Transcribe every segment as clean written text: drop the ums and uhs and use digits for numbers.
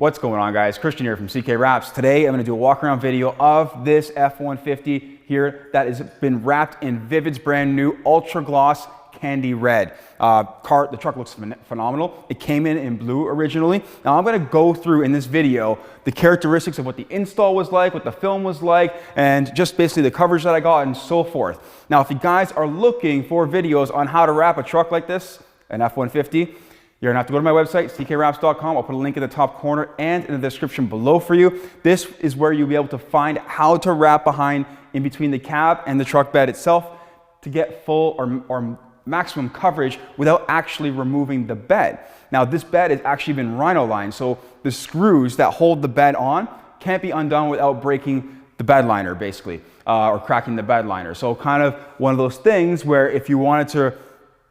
What's going on, guys? Christian here from CK Wraps. Today I'm going to do a walk around video of this F-150 here that has been wrapped in Vvivid's brand new Ultra Gloss Candy Red. The truck looks phenomenal. It came in blue originally. Now I'm going to go through in this video the characteristics of what the install was like, what the film was like, and just basically the coverage that I got and so forth. Now if you guys are looking for videos on how to wrap a truck like this, an F-150, you're gonna have to go to my website, ckwraps.com. I'll put a link in the top corner and in the description below for you. This is where you'll be able to find how to wrap behind in between the cab and the truck bed itself to get full or maximum coverage without actually removing the bed. Now this bed has actually been rhino lined, so the screws that hold the bed on can't be undone without breaking the bed liner basically, or cracking the bed liner. So kind of one of those things where if you wanted to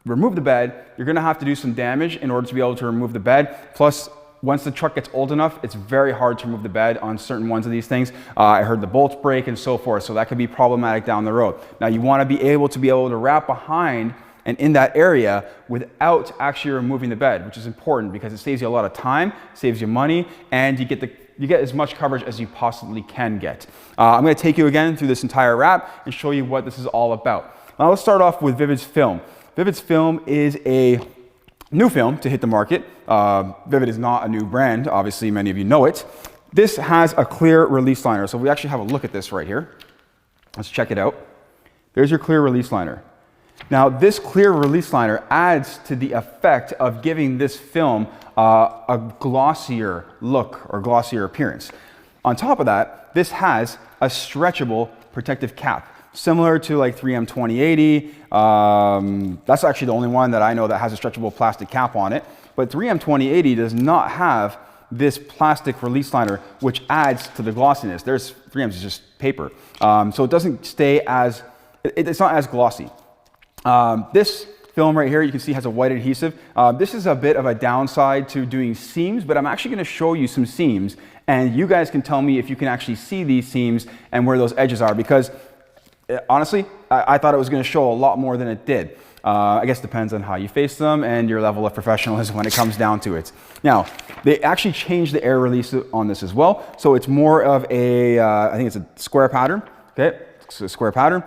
remove the bed, you're gonna have to do some damage in order to be able to remove the bed. Plus, once the truck gets old enough, it's very hard to remove the bed on certain ones of these things. I heard the bolts break and so forth, so that could be problematic down the road. Now, you wanna be able to wrap behind and in that area without actually removing the bed, which is important because it saves you a lot of time, saves you money, and you get as much coverage as you possibly can get. I'm gonna take you again through this entire wrap and show you what this is all about. Now, let's start off with Vvivid's film. Vvivid's film is a new film to hit the market. Vvivid is not a new brand, obviously many of you know it. This has a clear release liner, so we actually have a look at this right here. Let's check it out. There's your clear release liner. Now this clear release liner adds to the effect of giving this film a glossier look or glossier appearance. On top of that, this has a stretchable protective cap. Similar to like 3M 2080, that's actually the only one that I know that has a stretchable plastic cap on it. But 3M 2080 does not have this plastic release liner, which adds to the glossiness. 3M's is just paper. So it doesn't stay as, it's not as glossy. This film right here, you can see has a white adhesive. This is a bit of a downside to doing seams, but I'm actually gonna show you some seams and you guys can tell me if you can actually see these seams and where those edges are, because honestly, I thought it was going to show a lot more than it did. I guess it depends on how you face them and your level of professionalism when it comes down to it. Now, they actually changed the air release on this as well. So it's more of a, I think it's a square pattern. Okay, it's a square pattern.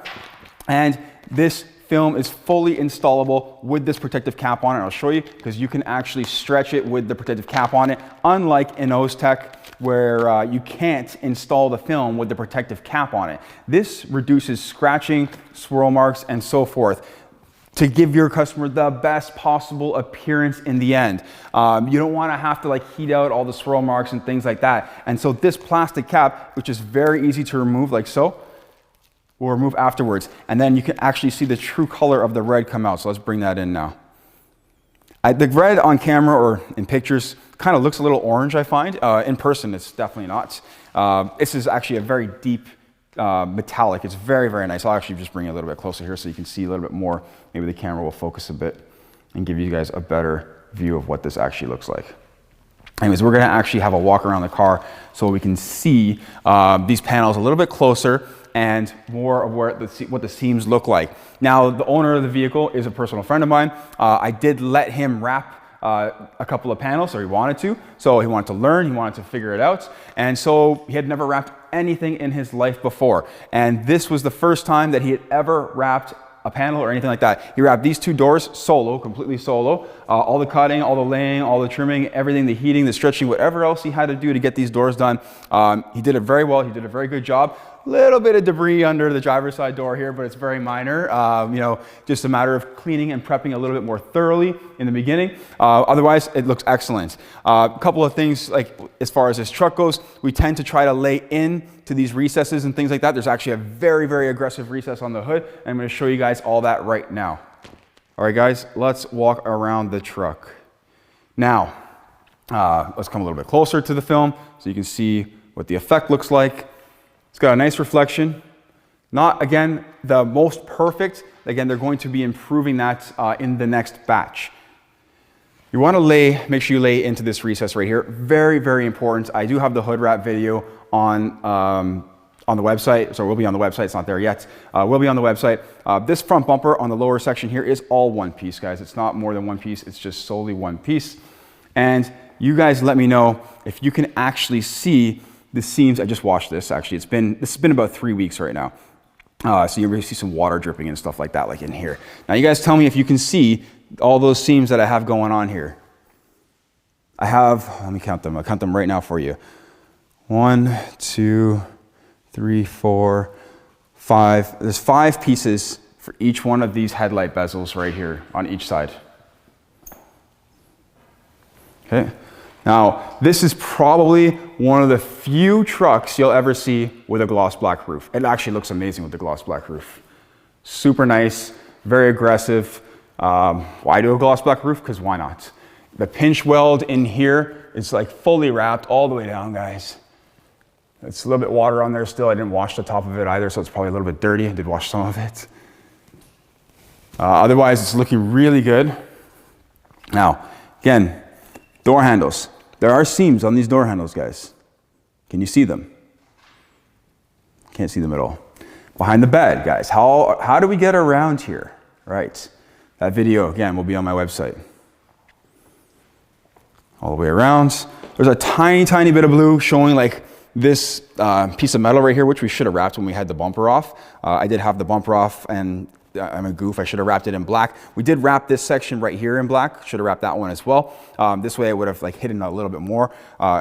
And this film is fully installable with this protective cap on it. I'll show you because you can actually stretch it with the protective cap on it, unlike in OzTech, where you can't install the film with the protective cap on it. This reduces scratching, swirl marks, and so forth to give your customer the best possible appearance in the end. You don't want to have to like heat out all the swirl marks and things like that. And so this plastic cap, which is very easy to remove like so, will remove afterwards. And then you can actually see the true color of the red come out. So let's bring that in now. The red on camera or in pictures kind of looks a little orange, I find. In person, it's definitely not. This is actually a very deep metallic. It's very, very nice. I'll actually just bring it a little bit closer here so you can see a little bit more. Maybe the camera will focus a bit and give you guys a better view of what this actually looks like. Anyways, we're gonna actually have a walk around the car so we can see these panels a little bit closer and more of what the seams look like. Now, the owner of the vehicle is a personal friend of mine. I did let him wrap a couple of panels, or he wanted to. So he wanted to learn, he wanted to figure it out. And so he had never wrapped anything in his life before. And this was the first time that he had ever wrapped a panel or anything like that. He wrapped these two doors solo, completely solo. All the cutting, all the laying, all the trimming, everything, the heating, the stretching, whatever else he had to do to get these doors done. He did it very well. He did a very good job. Little bit of debris under the driver's side door here, but it's very minor. You know, just a matter of cleaning and prepping a little bit more thoroughly in the beginning. Otherwise, it looks excellent. A couple of things, like as far as this truck goes, we tend to try to lay in to these recesses and things like that. There's actually a very, very aggressive recess on the hood. And I'm going to show you guys all that right now. All right, guys, let's walk around the truck. Now, let's come a little bit closer to the film so you can see what the effect looks like. It's got a nice reflection. Not, again, the most perfect. Again, they're going to be improving that in the next batch. You want to make sure you lay into this recess right here. Very, very important. I do have the hood wrap video on the website. So it will be on the website. It's not there yet. Will be on the website. This front bumper on the lower section here is all one piece, guys. It's not more than one piece. It's just solely one piece. And you guys let me know if you can actually see the seams, I just washed this actually, this has been about 3 weeks right now. So you're going to see some water dripping and stuff like that, like in here. Now you guys tell me if you can see all those seams that I have going on here. I have, let me count them. I'll count them right now for you. 1, 2, 3, 4, 5. There's 5 pieces for each one of these headlight bezels right here on each side. Okay. Now, this is probably one of the few trucks you'll ever see with a gloss black roof. It actually looks amazing with the gloss black roof. Super nice, very aggressive. Why do a gloss black roof? Because why not? The pinch weld in here is like fully wrapped all the way down, guys. It's a little bit water on there still. I didn't wash the top of it either, so it's probably a little bit dirty. I did wash some of it. Otherwise, it's looking really good. Now, again, door handles. There are seams on these door handles, guys. Can you see them? Can't see them at all. Behind the bed, guys. How do we get around here? Right. That video, again, will be on my website. All the way around. There's a tiny, tiny bit of blue showing like this piece of metal right here, which we should have wrapped when we had the bumper off. I did have the bumper off, and I'm a goof. I should have wrapped it in black. We did wrap this section right here in black. Should have wrapped that one as well. This way I would have like hidden a little bit more.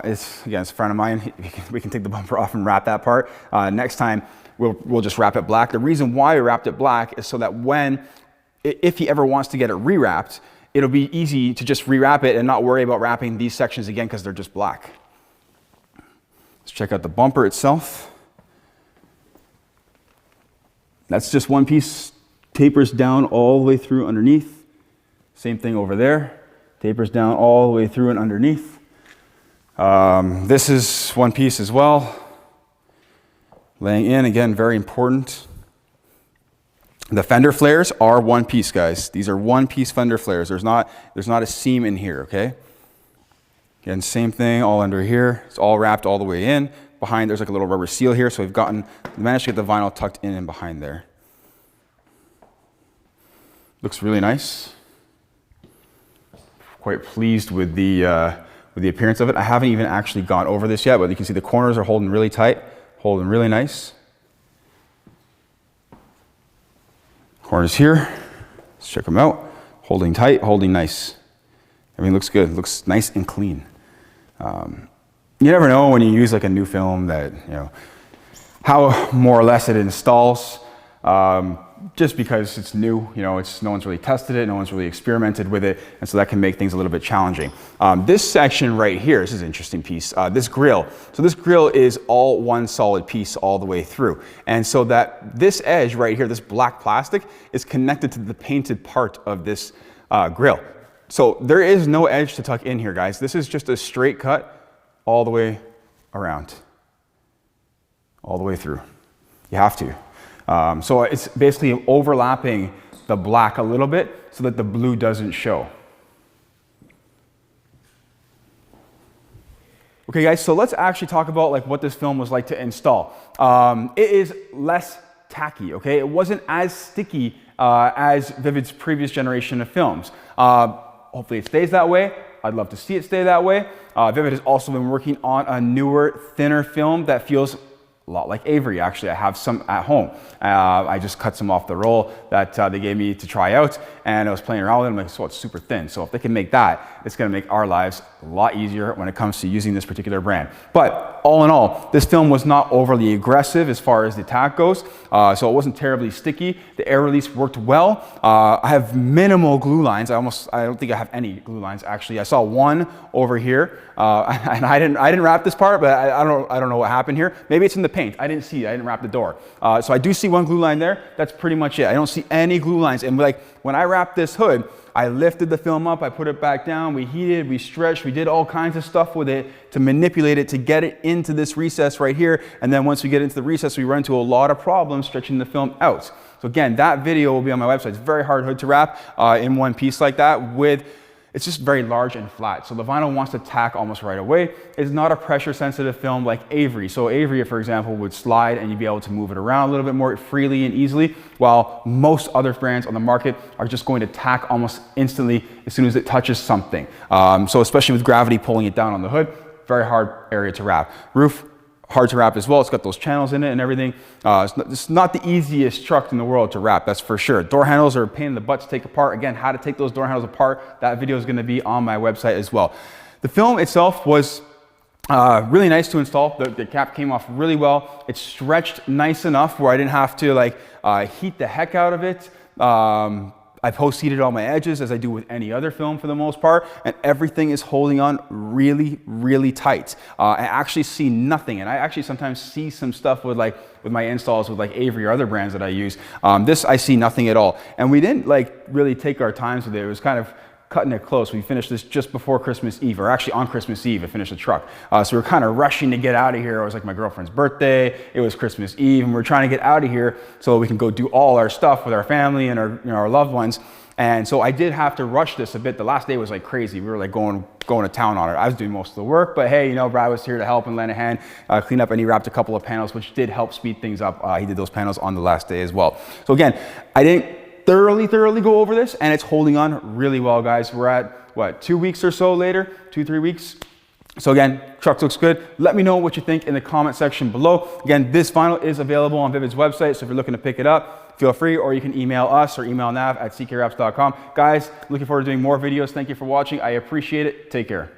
It's a friend of mine. We can take the bumper off and wrap that part. Next time we'll just wrap it black. The reason why we wrapped it black is so that if he ever wants to get it rewrapped, it'll be easy to just rewrap it and not worry about wrapping these sections again because they're just black. Let's check out the bumper itself. That's just one piece. Tapers down all the way through underneath. Same thing over there. Tapers down all the way through and underneath. This is one piece as well. Laying in, again, very important. The Fender Flares are one piece, guys. These are one piece Fender Flares. There's not a seam in here, okay? Again, same thing all under here. It's all wrapped all the way in. Behind, there's like a little rubber seal here, so we managed to get the vinyl tucked in and behind there. Looks really nice. Quite pleased with the appearance of it. I haven't even actually gone over this yet, but you can see the corners are holding really tight, holding really nice. Corners here. Let's check them out. Holding tight, holding nice. Everything looks good. It looks nice and clean. You never know when you use like a new film that, you know, how more or less it installs. Just because it's new, you know, no one's really tested it, no one's really experimented with it, and so that can make things a little bit challenging. This section right here, this is an interesting piece, this grill. So this grill is all one solid piece all the way through. And so that this edge right here, this black plastic, is connected to the painted part of this grill. So there is no edge to tuck in here, guys. This is just a straight cut all the way around, all the way through. You have to. So it's basically overlapping the black a little bit so that the blue doesn't show. Okay guys, so let's actually talk about like what this film was like to install. It is less tacky, okay? It wasn't as sticky as Vvivid's previous generation of films. Hopefully it stays that way. I'd love to see it stay that way. Vvivid has also been working on a newer, thinner film that feels a lot like Avery. Actually, I have some at home. I just cut some off the roll that they gave me to try out, and I was playing around with it. I'm like, so it's super thin. So if they can make that, it's going to make our lives a lot easier when it comes to using this particular brand. But all in all, this film was not overly aggressive as far as the attack goes, so it wasn't terribly sticky. The air release worked well. I have minimal glue lines. I don't think I have any glue lines actually. I saw one over here, and I didn't wrap this part, but I don't know what happened here. Maybe it's in the paint. I didn't see it. I didn't wrap the door. So I do see one glue line there. That's pretty much it. I don't see any glue lines. And like when I wrapped this hood, I lifted the film up, I put it back down, we heated, we stretched, we did all kinds of stuff with it to manipulate it to get it into this recess right here. And then once we get into the recess, we run into a lot of problems stretching the film out. So again, that video will be on my website. It's a very hard hood to wrap in one piece like that with, it's just very large and flat. So the vinyl wants to tack almost right away. It's not a pressure sensitive film like Avery. So Avery, for example, would slide and you'd be able to move it around a little bit more freely and easily, while most other brands on the market are just going to tack almost instantly as soon as it touches something. So especially with gravity pulling it down on the hood, very hard area to wrap. Roof, hard to wrap as well. It's got those channels in it and everything. It's not the easiest truck in the world to wrap, that's for sure. Door handles are a pain in the butt to take apart. Again, how to take those door handles apart, that video is going to be on my website as well. The film itself was really nice to install. The cap came off really well. It stretched nice enough where I didn't have to like heat the heck out of it. I post-heated all my edges as I do with any other film for the most part, and everything is holding on really, really tight. I actually see nothing, and I actually sometimes see some stuff with my installs with like Avery or other brands that I use. This I see nothing at all, and we didn't like really take our times with it. It was kind of cutting it close. We finished this just before Christmas Eve, or actually on Christmas Eve I finished the truck. So we were kind of rushing to get out of here. It was like my girlfriend's birthday, it was Christmas Eve, and we we're trying to get out of here so we can go do all our stuff with our family and our loved ones. And so I did have to rush this a bit. The last day was like crazy. We were like going to town on it. I was doing most of the work, but hey, you know, Brad was here to help and lend a hand, clean up, and he wrapped a couple of panels, which did help speed things up. He did those panels on the last day as well. So again, I didn't thoroughly go over this, and it's holding on really well, guys. We're at what, 2 weeks or so later, 2-3 weeks. So again, truck looks good. Let me know what you think in the comment section below. Again, this vinyl is available on Vvivid's website, so if you're looking to pick it up, feel free, or you can email us or email nav@ckwraps.com. Guys, looking forward to doing more videos. Thank you for watching. I appreciate it. Take care.